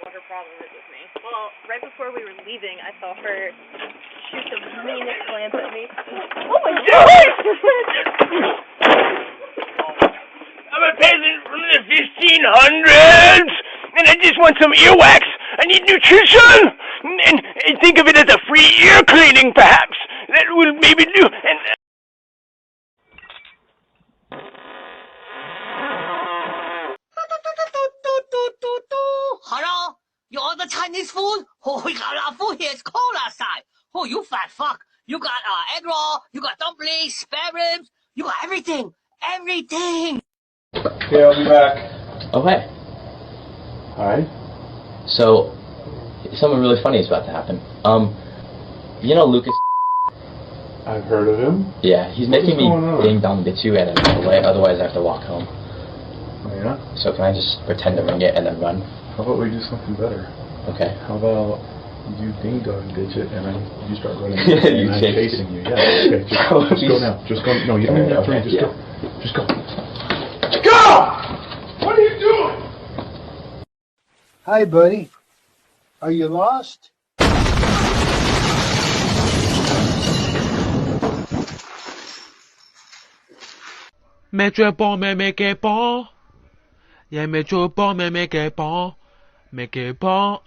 What her problem is with me. Well, right before we were leaving, I saw her shoot the meanest glance at me. Oh my God! I'm a peasant from the 1500s, and I just want some earwax. I need nutrition, and think of it as a free ear cleaning, perhaps. That will maybe do. And hello, you order Chinese food? Oh, we got our food here. It's cold outside. Oh, you fat fuck. You got egg roll, you got dumplings, spare ribs, you got everything. Everything. Okay, I'll be back. Oh, hey. Hi. So, something really funny is about to happen. You know Lucas? I've heard of him. Yeah, he's making me ding dong ditchu and then run away, otherwise I have to walk home. Oh, yeah? So can I just pretend to ring it and then run? How about we do something better? Okay. How about you ding dong ditch it and then you start running You and I'm chase chasing you. Yeah, okay. Just go now. Just go. No, you don't have to run. Just go. Just go. Go! What are you doing? Hi, buddy. Are you lost? Mẹ chơi bò mẹ kê bò, yeah mẹ chơi bò mẹ kê bò,